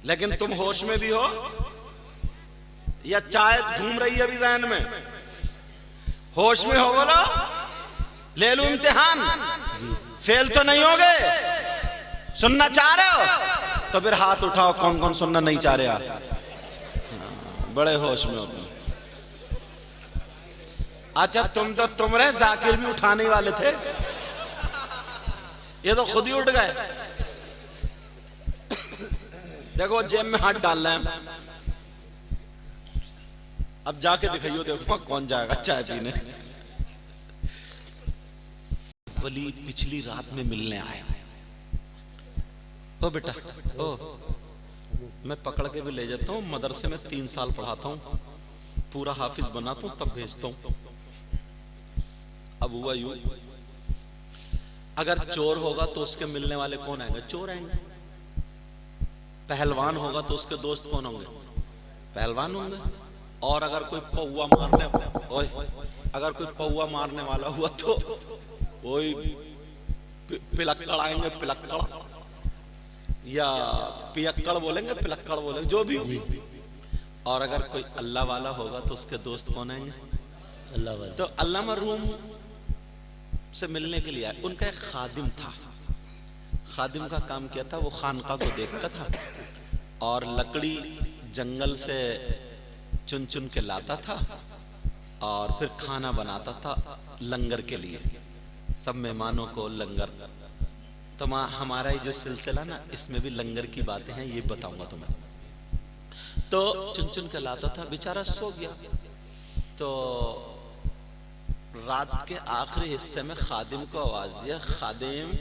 लेकिन तुम होश में भी हो या चाय घूम रही है अभी जहन में? होश में हो बोलो, ले लूं इम्तिहान, फेल तो नहीं हो गए? सुनना चाह रहे हो तो फिर हाथ उठाओ, कौन कौन सुनना नहीं चाह रहे आप? बड़े होश में हो। अच्छा तुम रहे, जाकिर भी उठाने वाले थे, ये तो खुद ही उठ गए। देखो जेब में हाथ डालना है, अब जाके दिखाइयो, देखो कौन जाएगा चाय पीने। वली पिछली रात में मिलने आया। ओ बेटा, ओ मैं पकड़ के भी ले जाता हूँ, मदरसे में 3 साल पढ़ाता हूँ, पूरा हाफिज बनाता हूँ, तब भेजता हूँ। अब हुआ यूं, अगर चोर होगा तो उसके मिलने वाले कौन आएंगे? चोर आएंगे। पहलवान होगा तो उसके दोस्त कौन होंगे? पहलवान होंगे। और अगर कोई पौवा मारने वाला हुआ तो वही पिलक्कड़ आएंगे, पिलक्कड़ या पियक्कड़ बोलेंगे, पिलक्कड़ बोलेंगे, जो भी हो। और अगर कोई अल्लाह वाला होगा तो उसके दोस्त कौन आएंगे? अल्लाह वाला। तो अल्लाह मरहूम से मिलने के लिए आए। उनका एक खादिम था, खादिम का काम क्या था, वो खानका को देखता था और लकड़ी जंगल से चुन चुन के लाता था और फिर खाना बनाता था लंगर के लिए, सब मेहमानों को लंगर। तो हमारा ये जो सिलसिला ना, इसमें भी लंगर की बातें हैं, ये बताऊंगा तुम्हें। तो चुन चुन के लाता था, बेचारा सो गया। तो रात के आखिरी हिस्से में खादिम को आवाज दिया, खादिम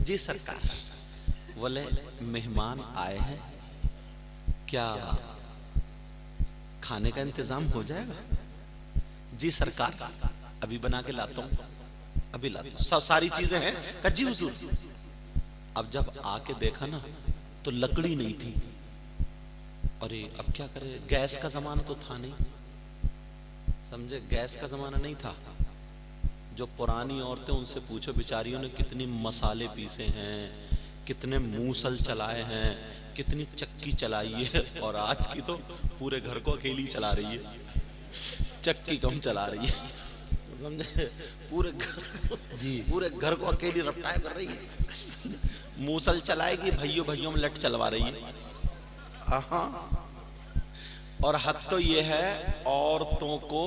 जी सरकार, बोले मेहमान आए हैं, क्या खाने का इंतजाम हो जाएगा? जी सरकार, अभी बना के लाता हूं, अभी लाता हूं, सब सारी चीजें हैं। कहा जी हुजूर। अब जब आके देखा ना तो लकड़ी नहीं थी। अरे अब क्या करे, गैस का जमाना तो था नहीं, समझे, गैस का जमाना नहीं था। जो पुरानी औरतें, उनसे पूछो बेचारियों ने कितनी मसाले पीसे हैं, कितने मूसल चलाए हैं, कितनी चक्की चलाई है। और आज की तो पूरे घर को अकेली चला रही है, चक्की कम चला रही है, समझे, पूरे घर को अकेली रफ्तार कर रही है। मूसल चलाएगी, भैयों भैयों में लट चलवा रही है। और हद तो ये है, औरतों को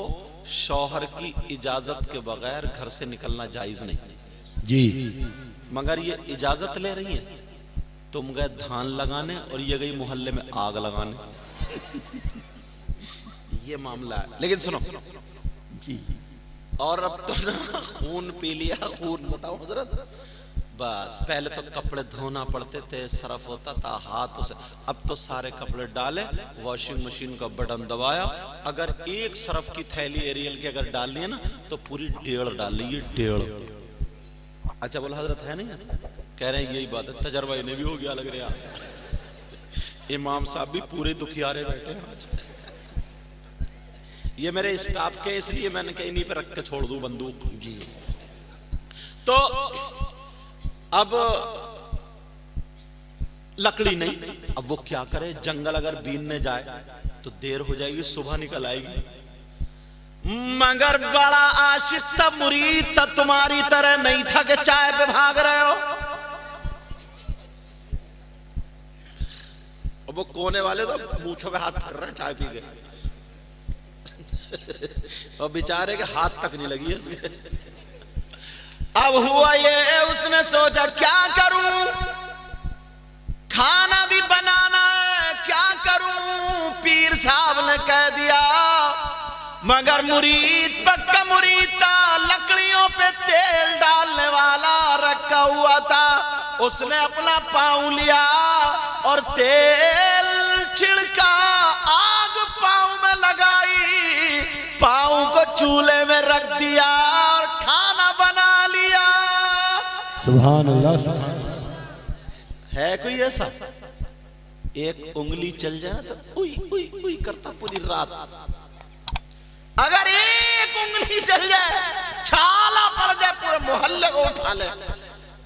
शौहर की इजाजत के बगैर घर से निकलना जायज नहीं जी। मगर ये इजाजत ले रही है, तुम गए धान लगाने और ये गई मोहल्ले में आग लगाने। ये मामला है। लेकिन सुनो जी, और अब तो ना खून पी लिया, खून बताओ हजरत। बस पहले तो कपड़े धोना पड़ते थे, सरफ होता था हाथों से, अब तो सारे कपड़े डाले, वॉशिंग मशीन का बटन दबाया, अगर एक सरफ की थैली एरियल की अगर डालनी है ना तो पूरी 1.5 डाल ली, 1.5। अच्छा बोला हजरत है नहीं, कह रहे हैं यही बात है, तजर्बा इन्हें भी हो गया लग रहा है। इमाम साहब भी पूरे दुखियारे बैठे हैं आज। ये मेरे स्टाफ के, इसलिए मैंने कहीं इन्हीं पे रख के छोड़ दूं बंदूक जी। तो अब लकड़ी नहीं, अब वो क्या करे, जंगल अगर बीनने जाए तो देर हो जाएगी, सुबह निकल आएगी। मगर बड़ा आशिक था, मुरीद था, तुम्हारी तरह नहीं था कि चाय पे भाग रहे हो। अब वो कोने वाले तो मूंछों पे हाथ धर रहे हैं चाय पी के, और बेचारे के हाथ तक नहीं लगी है उसके। अब हुआ ये, उसने सोचा क्या करूं, खाना भी बनाना है, क्या करूं। पीर साहब ने कह दिया, मगर मुरीद पक्का मुरीद था, लकड़ियों पे तेल डालने वाला रखा हुआ था। उसने अपना पांव लिया और तेल छिड़का, आग पांव में लगाई, पांव को चूल्हे में रख दिया और खाना बना लिया। सुभान अल्लाह, सुभान। है कोई ऐसा? एक उंगली चल जाए ना तो उई उई उई करता पूरी रात। अगर एक उंगली चल जाए, छाला पड़ जाए, पूरे मोहल्ले को उठा ले।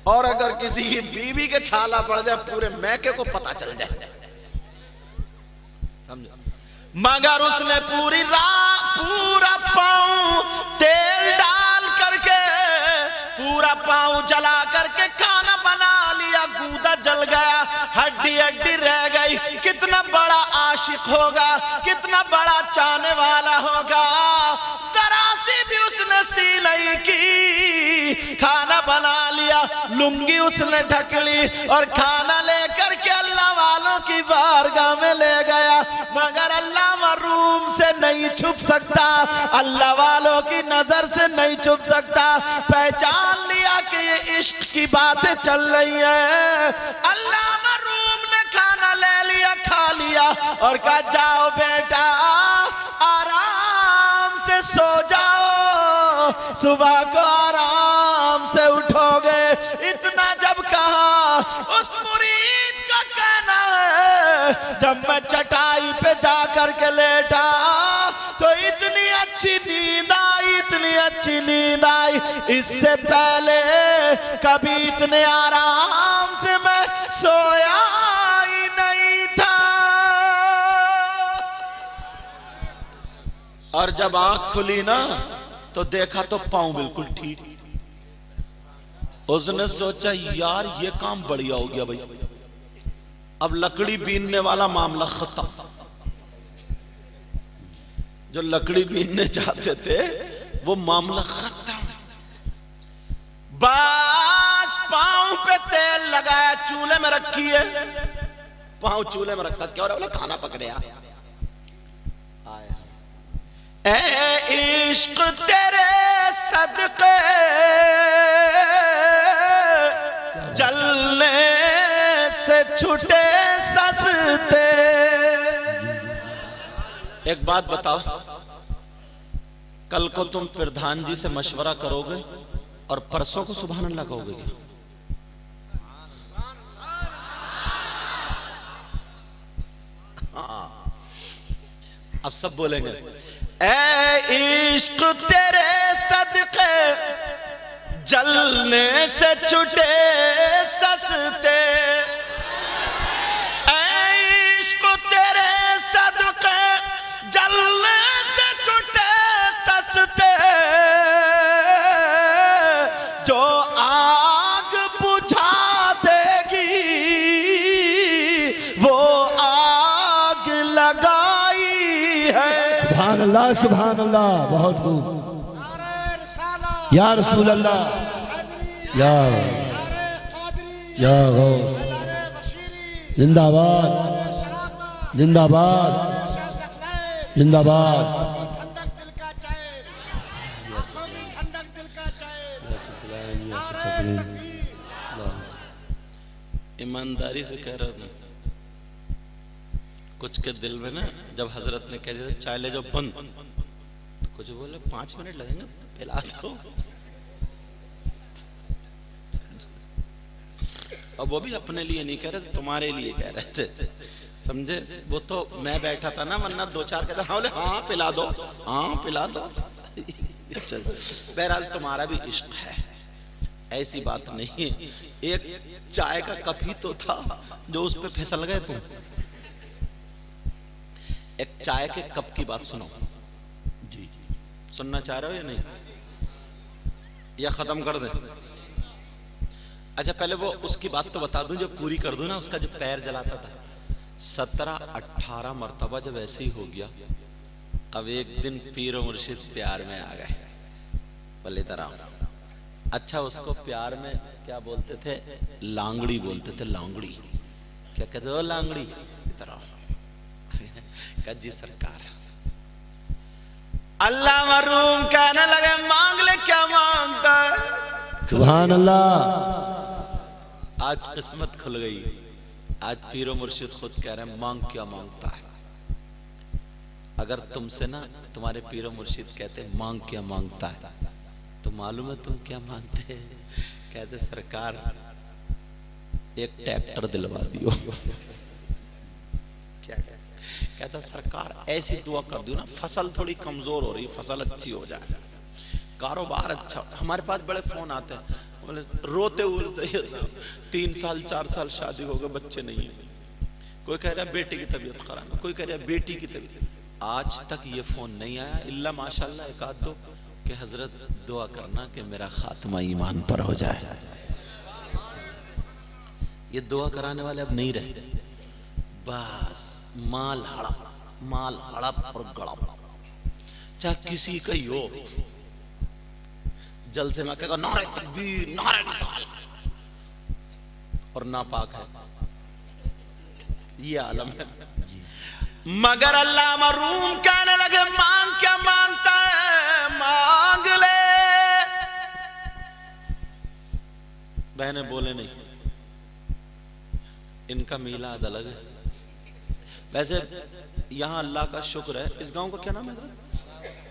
और अगर किसी की बीवी के छाला पड़ जाए, पूरे मैके को पता चल जाए। समझे? मगर उसने पूरा पांव तेल डाल करके पूरा पांव जला करके खाना बना लिया, गूदा जल गया, हड्डी हड्डी रह गई। कितना बड़ा आशिक होगा, कितना बड़ा चाहने वाला होगा। जरा सी भी उसने सी नहीं की, खाना बना लिया, लुंगी उसने ढक ली और खाना लेकर के अल्लाह वालों की बारगाह में ले गया। मगर अल्लाह मरूम से नहीं छुप सकता, अल्लाह वालों की नजर से नहीं छुप सकता। पहचान लिया कि ये इश्क की बातें चल रही है। अल्लाह मरूम ने खाना ले लिया, खा लिया और कहा जाओ बेटा आराम से सो जाओ, सुबह को आराम से उठोगे। इतना जब कहा, उस मुरीद का कहना है जब मैं चटाई पे जा करके लेटा तो इतनी अच्छी नींद आई, इतनी अच्छी नींद आई, इससे पहले कभी इतने आराम से मैं सोया ही नहीं था। और जब आंख खुली ना तो देखा तो पांव बिल्कुल ठीक। उसने सोचा यार ये काम बढ़िया हो गया भाई, अब लकड़ी बीनने वाला मामला खत्म। जो लकड़ी बीनने चाहते थे वो मामला खत्म। बस पांव पे तेल लगाया, चूल्हे में रखी है, पांव चूल्हे में रखा, क्या हो रहा है? बोला खाना पक रहा। ए इश्क तेरे सदके जलने से छूटे सस्ते। एक बात बताओ, कल को तुम प्रधान जी से मशवरा करोगे और परसों को सुभान अल्लाह कहोगे क्या? हाँ, अब सब बोलेंगे ए इश्क तेरे सदके जलने से छूटे सस्ते। ए इश्क तेरे सदके जलने से छूटे सस्ते। जो आग बुझा देगी वो आग लगाई है। सुभान अल्लाह, सुभान अल्लाह, बहुत खूब। या रसूल अल्लाह, या गौस, जिंदाबाद जिंदाबाद जिंदाबाद। ईमानदारी से कह रहा हूं, कुछ के दिल में ना जब हजरत ने कह दिया चाय ले जाओ बंद, तो कुछ बोले 5 मिनट लगेंगे, पिला दो। और वो भी अपने लिए नहीं कह रहे थे, तुम्हारे लिए कह रहे थे, समझे? वो तो मैं बैठा था ना, वरना 2-4 कहता हाँ बोले हाँ पिला दो, हाँ पिला दो। चल बहरहाल तुम्हारा भी इश्क है, ऐसी बात नहीं है। एक चाय का कप ही तो था जो उस पे फिसल गए तुम। एक चाय के कप की बात सुनो जी, सुनना चाह रहे हो या नहीं, या खत्म कर दें? अच्छा पहले वो उसकी बात तो बता दूं, जो पूरी कर दूं ना, उसका जो पैर जलाता था 17-18 मर्तबा जब ऐसे ही हो गया, अब एक दिन पीर मुर्शिद प्यार में आ गए, बोले तरह। अच्छा उसको प्यार में क्या बोलते थे? लांगड़ी बोलते थे, लांगड़ी। क्या कहते हो लांगड़ी? तरह जी सरकार। अल्लाह मरूम कहने लगे मांग ले, क्या मांगता है? सुभान अल्लाह। आज किस्मत खुल गई, आज पीरो मुर्शिद खुद कह रहे हैं मांग, क्या मांगता है? अगर तुमसे ना तुम्हारे पीरो मुर्शिद कहते मांग क्या मांगता है, तो मालूम है तुम क्या मांगते? कहते सरकार एक ट्रैक्टर दिलवा दियो। क्या कहता सरकार ऐसी दुआ कर दियो ना, फसल थोड़ी कमजोर हो रही, फसल अच्छी हो जाए, कारोबार अच्छा। हमारे पास बड़े फोन आते हैं, बोले रोते हुए 3 साल 4 साल शादी हो गए, बच्चे नहीं है, कोई कह रहा है बेटी की तबीयत खराब है, कोई कह रहा है बेटी की तबीयत। आज तक ये फोन नहीं आया इल्ला माशाल्लाह एक आध दो कि हजरत दुआ करना कि मेरा खात्मा ईमान पर हो जाए। ये दुआ कराने वाले अब नहीं रहे, बस माल हड़प और गड़प, चाहे किसी का ही हो। जल से मैं कहेगा नारे तकबीर नारे निसाल और नापाक है, ये आलम है। मगर अल्लाह मरूम कहने लगे मांग क्या मांगता है, मांग ले। बहने बोले नहीं, इनका मीलाद अलग है। वैसे यहां अल्लाह का शुक्र है, इस गांव का क्या नाम है?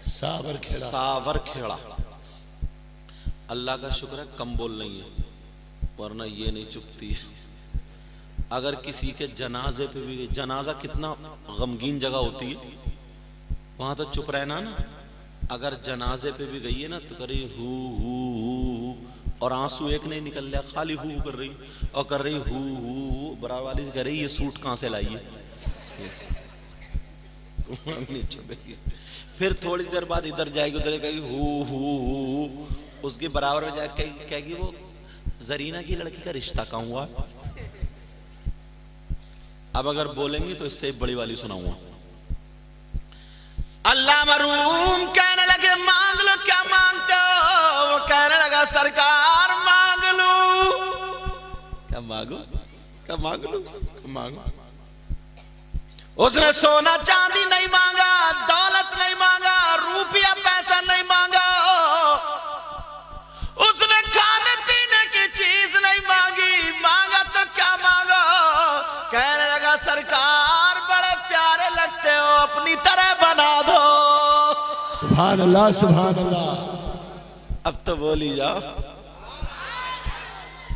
सावर खेड़ा। अल्लाह का शुक्र है कम बोल नहीं है, वरना ये नहीं चुपती है। अगर किसी के जनाजे पे भी, जनाजा कितना गमगीन जगह होती है, वहां तो चुप रहना ना। अगर जनाजे पे भी गई है ना तो करी हु और आंसू एक नहीं निकल रहा, खाली हु कर रही और कर रही हु बराबर वाली कह रही ये सूट कहां से लाई है। नहीं चुपेगी, फिर थोड़ी देर बाद इधर जाएगी उधर कहेगी हु, उसके बराबर में जाके कहेगी वो जरीना की लड़की का रिश्ता कहां हुआ। अब अगर बोलेंगी तो इससे बड़ी वाली सुनाऊंगा। अल्लाह मरूम कहने लगे मांग लो, क्या मांगते हो? वो कहने लगा सरकार मांग लो। क्या मांगो? क्या मांग लो? क्या मांगो? उसने सोना चांदी नहीं मांगा, दौलत नहीं मांगा, रुपया पैसा नहीं मांगा, उसने खाने पीने की चीज नहीं मांगी। मांगा तो क्या मांगा? कहने लगा सरकार बड़े प्यारे लगते हो, अपनी तरह बना दो। सुभान अल्लाह सुभान अल्लाह। अब तो बोली जाओ।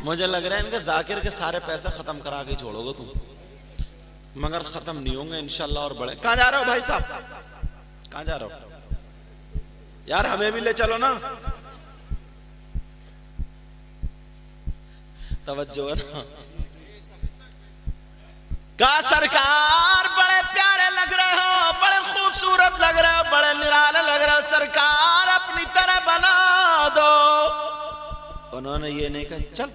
मुझे लग रहा है इनके जाकिर के सारे पैसे खत्म करा के छोड़ोगे तुम, मगर खत्म नहीं होंगे इंशाल्लाह और बड़े। कहां जा रहे हो भाई साहब? कहां जा रहे हो यार? हमें भी ले चलो ना। तवज्जो है ना। का सरकार बड़े प्यारे लग रहे हो, बड़े खूबसूरत लग रहे हो, बड़े निराले लग रहे हो, सरकार अपनी तरह बना दो। उन्होंने ये नहीं कहा चल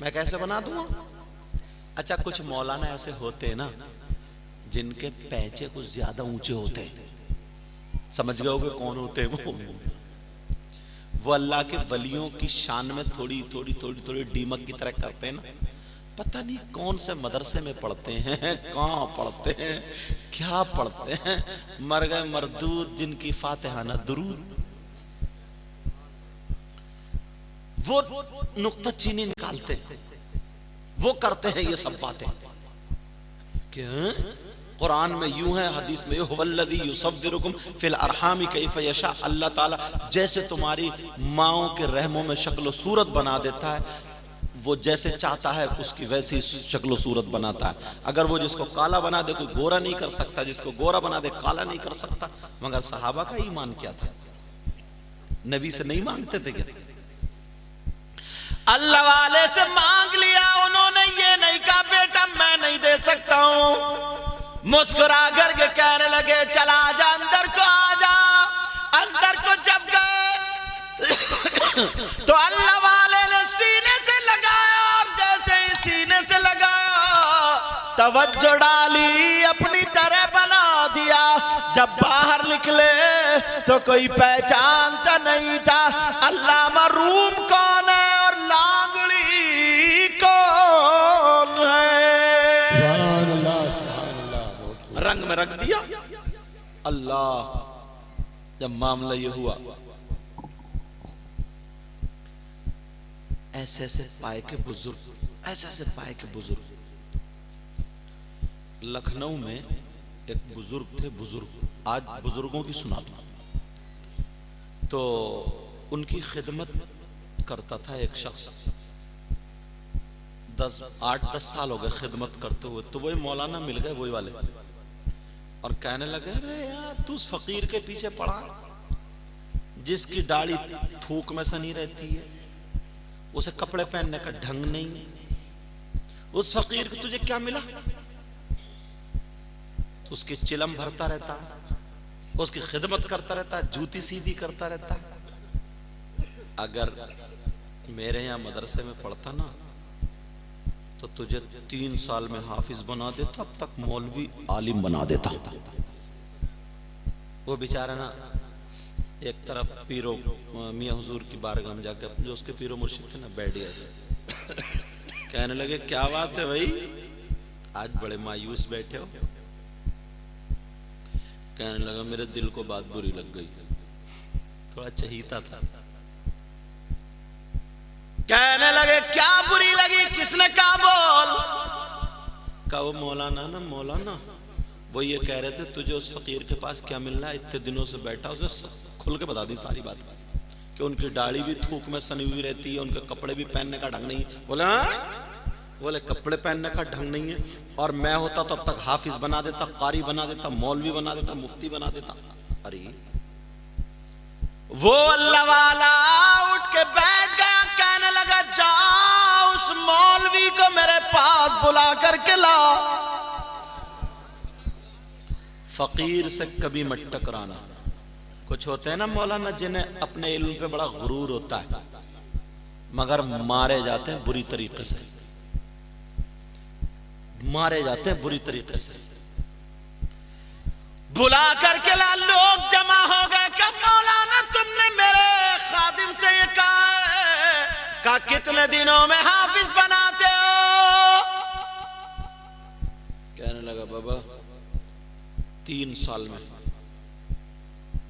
मैं कैसे बना दूंगा। अच्छा कुछ मौलाना ऐसे होते ना जिनके पैचे कुछ ज्यादा ऊंचे होते, समझ गए होगे कौन होते हैं वो अल्लाह के वलियों की शान में थोड़ी थोड़ी थोड़ी थोड़ी डीमक की तरह करते हैं ना। पता नहीं कौन से मदरसे में पढ़ते हैं, कहां पढ़ते हैं, क्या पढ़ते हैं, मर गए मरदूद जिनकी फातिहा ना दुरूद। वो नुक्ता चीनी निकालते हैं, वो करते हैं ये सब बातें। क्या कुरान में यूं है, हदीस में हुवल्लज़ी युसव्विरुकुम फिल अरहामी कैफ़ यशा। अल्लाह ताला जैसे तुम्हारी माओं के रहमों में शक्ल सूरत बना देता है, वो जैसे चाहता है उसकी वैसी शक्ल सूरत बनाता है। अगर वो जिसको काला बना दे कोई गोरा नहीं कर सकता, जिसको गोरा बना दे काला नहीं कर सकता। मगर सहाबा का ईमान क्या था? नबी से नहीं मांगते थे क्या? अल्लाह वाले से मांग लिया, उन्होंने ये नहीं कहा बेटा मैं नहीं दे सकता हूं। मुस्कुरा करके कहने लगे चला जा अंदर को, आ जा। अंदर को जब गए तो अल्लाह वाले ने सीने से लगाया, और जैसे ही सीने से लगाया तवज्जो डाली, अपनी तरह बना दिया। जब बाहर निकले तो कोई पहचानता नहीं था अल्लाह मरूम कौन है और लांगड़ी कौन है। रंग में रख दिया अल्लाह। जब मामला ये हुआ, ऐसे ऐसे पाए के बुजुर्ग, ऐसे ऐसे पाए के बुजुर्ग। लखनऊ में एक बुजुर्ग थे, बुजुर्ग, आज बुजुर्गों की सुना दूं। तो उनकी खिदमत करता था एक शख्स, 8-10 साल हो गए खिदमत करते हुए। तो वही मौलाना मिल गए, वही वाले, और कहने लगे अरे यार तू उस फकीर के पीछे पड़ा जिसकी दाढ़ी थूक में से नहीं रहती है, उसे कपड़े पहनने का ढंग नहीं, उस फकीर को तुझे क्या मिला? उसकी चिलम भरता रहता है, उसकी खिदमत करता रहता है, जूती सीधी करता रहता है। अगर मेरे यहाँ मदरसे में पढ़ता ना तो तुझे 3 साल में हाफिज बना देता, अब तक मौलवी आलिम बना देता। वो बेचारा ना एक तरफ पीरो मियाँ हुजूर की बारगाह में जाकर, जो उसके पीरो मुर्शिद थे ना, बैठिया से कहने लगे, क्या बात है भाई, आज बड़े मायूस बैठे हो? कहने लगा, मेरे दिल को बात बुरी लग गई, थोड़ा चहीता था। कहने लगे, क्या बुरी लगी, किसने कहा? बोल। कहा, वो मौलाना ना, मौलाना वो ये कह रहे थे तुझे उस फकीर के पास क्या मिलना है, इतने दिनों से बैठा। उसने खुल के बता दी सारी बात कि उनकी दाढ़ी भी थूक में सनी हुई रहती है, उनके कपड़े भी पहनने का ढंग नहीं। बोले कपड़े पहनने का ढंग नहीं है, और मैं होता तो अब तक हाफिज बना देता, कारी बना देता, मौलवी बना देता, मुफ्ती बना देता। अरे वो अल्लाह वाला उठ के बैठ गया, कहने लगा, जाओ उस मौलवी को मेरे पास बुला करके लाओ। फकीर से कभी मत टकराना। कुछ होते हैं ना मौलाना जिन्हें अपने इल्म पे बड़ा गुरूर होता है, मगर मारे जाते हैं बुरी तरीके से, मारे जाते हैं बुरी तरीके से। बुला करके ला, लोग जमा हो गए। कब मौलाना तुमने मेरे खादिम से ये कहा कितने दिनों में हाफिज बनाते हो? कहने लगा, बाबा 3 साल में।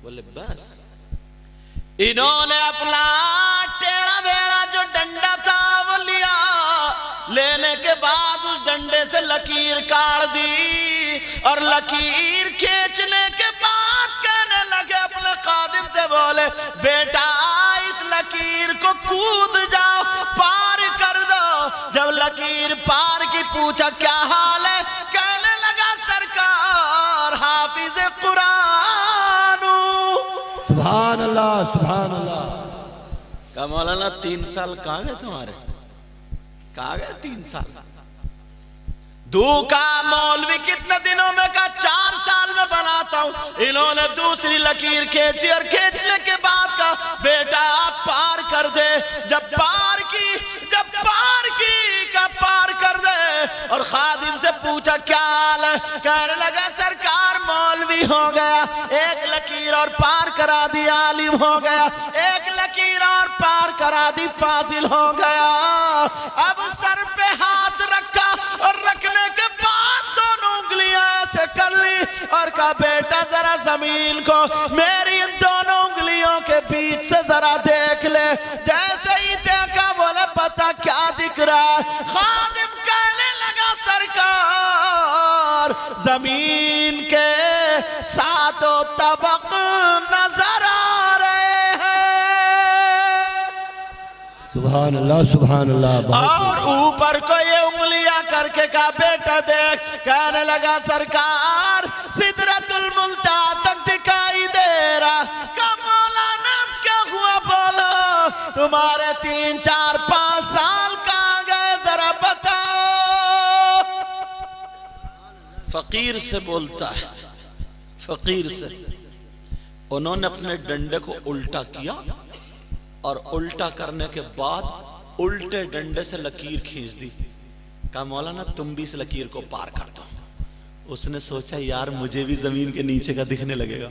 बोले बस। इन्होंने अपना टेढ़ा बेड़ा जो डंडा था वो लिया, लेने के बाद उस डंडे से लकीर काट दी, और लकीर खींचने के बाद कहने लगे अपने खादिम से, बोले बेटा इस लकीर को कूद जाओ, पार कर दो। जब लकीर पार की, पूछा क्या हाल है? कहने लगा, सरकार हाफिज कुरान। सुभान अल्लाह, सुभान अल्लाह। का मौलाना 3 साल कहाँ गए तुम्हारे? कहाँ गए 3 साल? का मौलवी कितने दिनों में? का 4 साल में बनाता हूं। इन्होंने दूसरी लकीर खींची, और खींचने के बाद का बेटा आप पार कर दे। जब पार की का पार कर दे, और खादिम से पूछा क्या हाल है? कहने लगा, सरकार मौलवी हो गया, एक लकीर और पार करा दी आलिम हो गया, एक लकीर और पार करा दी फाजिल हो गया। अब सर पे हाथ रखा, और रखने के बाद दोनों उंगलियां ऐसे कर ली, और कहा बेटा जरा जमीन को मेरी इन दोनों उंगलियों के बीच से जरा देख ले। जैसे ही देखा, बोले पता क्या दिख रहा है? खादिम कहने लगा, सरकार जमीन के 7 तबक नजर आ रहे हैं। सुभान अल्लाह, सुभान अल्लाह। और ऊपर को ये उंगलियां करके कहा, बेटा देख। कहने लगा, सरकार सिदरतुल मुंतहा तक दिखाई दे रहा। का मौलाना क्या हुआ? बोलो तुम्हारे 3, 4, 5 साल कहाँ गए, जरा बताओ। फकीर से बोलता है, फकीर से। उन्होंने अपने डंडे को उल्टा किया, और उल्टा करने के बाद उल्टे डंडे से लकीर खींच दी। कहा मौलाना तुम भी इस लकीर को पार कर दो। उसने सोचा यार मुझे भी जमीन के नीचे का दिखने लगेगा।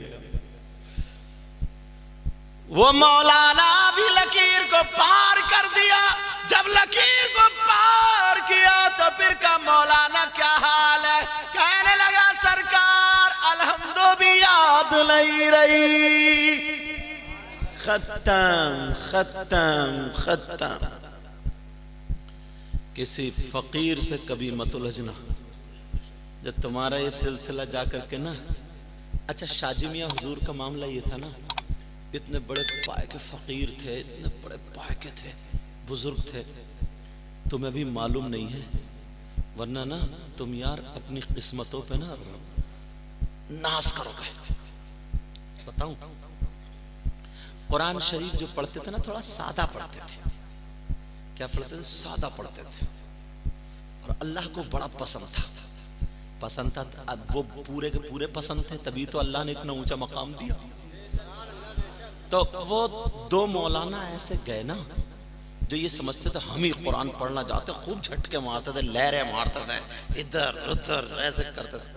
वो मौलाना भी लकीर को पार कर दिया। जब लकीर को पार किया तो फिर का मौलाना क्या हाल है? कहने लगा, सरकार अलहम्दो भी याद नहीं रही। खत्म खत्म खत्म। किसी फकीर से कभी मत उलझना। जब तुम्हारा ये सिलसिला जाकर के ना, अच्छा शाजी मियाँ हुजूर का मामला ये था ना, इतने बड़े पाए के फकीर थे, इतने बड़े पाए के थे, बुजुर्ग थे, तुम्हें भी मालूम नहीं है, वरना ना तुम यार अपनी किस्मतों पे ना नाश करोगे। बताऊं, कुरान शरीफ जो पढ़ते थे ना थोड़ा सादा पढ़ते थे। क्या पढ़ते थे? सादा पढ़ते थे। और अल्लाह को बड़ा पसंद था। अब वो पूरे के पूरे पसंद थे, तभी तो अल्लाह ने इतना ऊंचा मकाम दिया। तो वो दो मौलाना ऐसे गए ना, जो ये समझते थे हम ही कुरान पढ़ना जाते, खूब झटके मारते थे, लहरें मारते थे, इधर उधर ऐसे करते थे।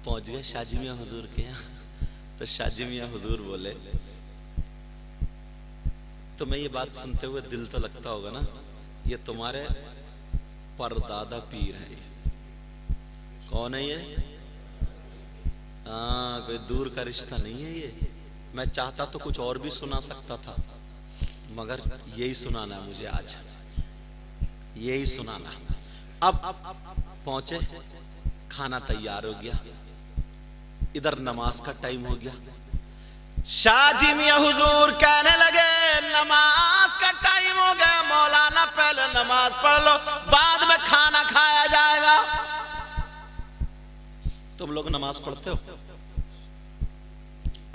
पहुंच गए शाहजी मियां हुजूर के यहाँ। तो शाहजी मियां हुजूर बोले, तो मैं ये बात सुनते हुए दिल तो लगता होगा ना, ये तुम्हारे परदादा पीर है। कौन है ये? कोई दूर का रिश्ता नहीं है ये। मैं चाहता तो कुछ और भी सुना सकता था, मगर यही सुनाना है मुझे आज, यही सुनाना। अब पहुंचे, खाना तैयार हो गया, इधर नमाज का टाइम हो गया। शाहजी मियां हुजूर कहने लगे, नमाज का टाइम हो गया मौलाना, पहले नमाज पढ़ लो, बाद में खाना खाया जाएगा। तुम लोग नमाज पढ़ते हो?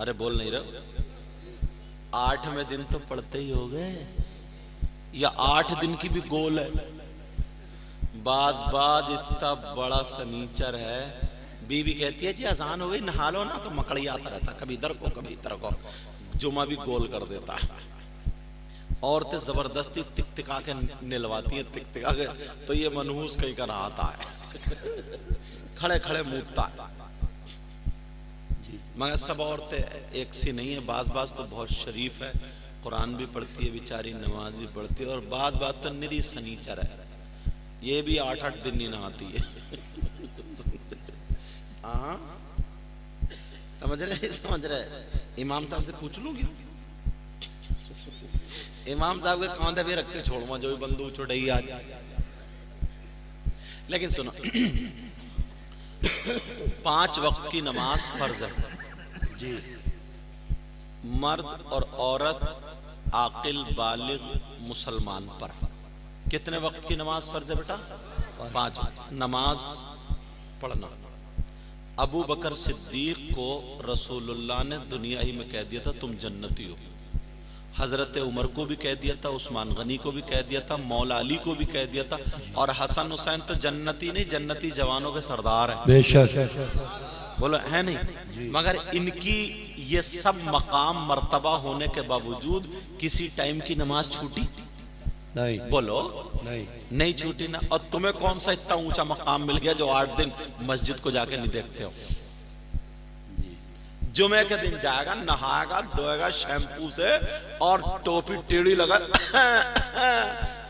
अरे बोल नहीं रहे। 8वें दिन तो पढ़ते ही हो गए, या 8 दिन की भी गोल है। बाज इतना बड़ा सनीचर है, बीवी कहती है जी अजान हो गई, नहा लो ना, तो मकड़ी आता रहता, कभी इधर को कभी इधर को, जुमा भी गोल कर देता है। औरतें जबरदस्ती टिक टिका के निलवाती है, टिक टिका के, तो ये मनहूस कहीं का नहाता है, खड़े खड़े मूतता है। मगर सब औरतें एक सी नहीं है, बाज तो बहुत शरीफ है, कुरान भी पढ़ती है बेचारी, नमाज भी पढ़ती है, और बाज तो निरी सनीचर है, ये भी 8-8 दिन नहीं नहाती है। हाँ समझ रहे। इमाम साहब से पूछ लूं क्या? इमाम साहब के कांधे भी रख के छोड़वा, जो भी बंदूक छुड़ाई आज। लेकिन सुनो, 5 वक्त की नमाज फर्ज है जी। मर्द और औरत आकिल बालिग मुसलमान पर। कितने वक्त की नमाज फर्ज है बेटा? 5 नमाज पढ़ना। अबू बकर सिद्दीक को रसूलुल्लाह ने दुनिया ही में कह दिया था तुम जन्नती हो। हजरत उमर को भी कह दिया था, उस्मान गनी को भी कह दिया था, मौला अली को भी कह दिया था, और हसन हुसैन तो जन्नती नहीं, जन्नती जवानों के सरदार हैं। बेशक बोलो है नहीं। मगर इनकी ये सब मकाम मर्तबा होने के बावजूद किसी टाइम की नमाज छूटी नहीं? बोलो नहीं छूटी ना। और तुम्हें कौन सा इतना ऊंचा मकाम मिल गया जो 8 दिन मस्जिद को जाके नहीं देखते हो? जुमे के दिन जाएगा, नहाएगा, धोएगा शैम्पू से, और टोपी टेढ़ी लगा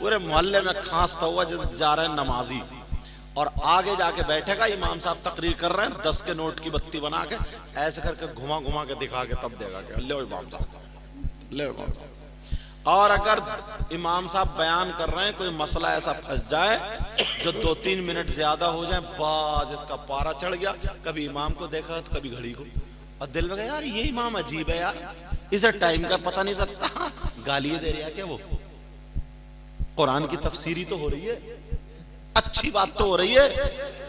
पूरे मोहल्ले में खांसता हुआ जैसे जा रहे हैं नमाजी, और आगे जाके बैठेगा, इमाम साहब तकरीर कर रहे हैं, 10 के नोट की बत्ती बना के ऐसे करके घुमा घुमा के दिखा के तब देगा कि ले इमाम साहब, ले इमाम साहब। और अगर इमाम साहब बयान कर रहे हैं, कोई मसला ऐसा फंस जाए जो 2-3 मिनट ज्यादा हो जाए, बाज इसका पारा चढ़ गया, कभी इमाम को देखा तो कभी घड़ी को, और दिल में यार ये इमाम अजीब है यार, इसे टाइम का पता नहीं लगता, गालियां दे रहा क्या वो? कुरान की तफसीरी तो हो रही है, अच्छी बात तो हो रही है।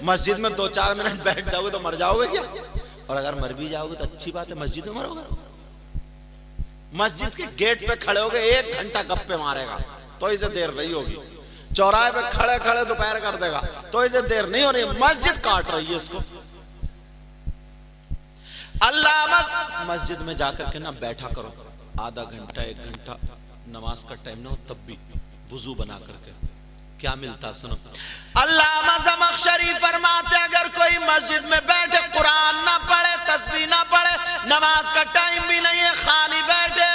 मस्जिद में 2-4 मिनट बैठ जाओगे तो मर जाओगे क्या? और अगर मर भी जाओगे तो अच्छी बात है, मस्जिद में मरोगे। मस्जिद के गेट पे खड़े होगे, 1 घंटा गप्पे मारेगा तो इसे देर नहीं होगी। चौराहे पे खड़े खड़े दोपहर कर देगा तो इसे देर नहीं हो रही, मस्जिद काट रही है इसको। अल्लाह मस्जिद में जाकर के ना बैठा करो, आधा घंटा 1 घंटा, नमाज का टाइम ना हो तब भी वुजू बना करके, क्या मिलता सुनो। अल्लामा ज़मख़शरी फरमाते अगर कोई मस्जिद में बैठे, कुरान ना पढ़े, तस्बीह ना पढ़े, नमाज का टाइम भी नहीं है, खाली बैठे,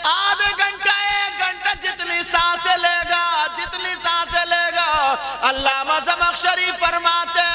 आधे घंटा 1 घंटा जितनी सांसें लेगा, अल्लामा ज़मख़शरी फरमा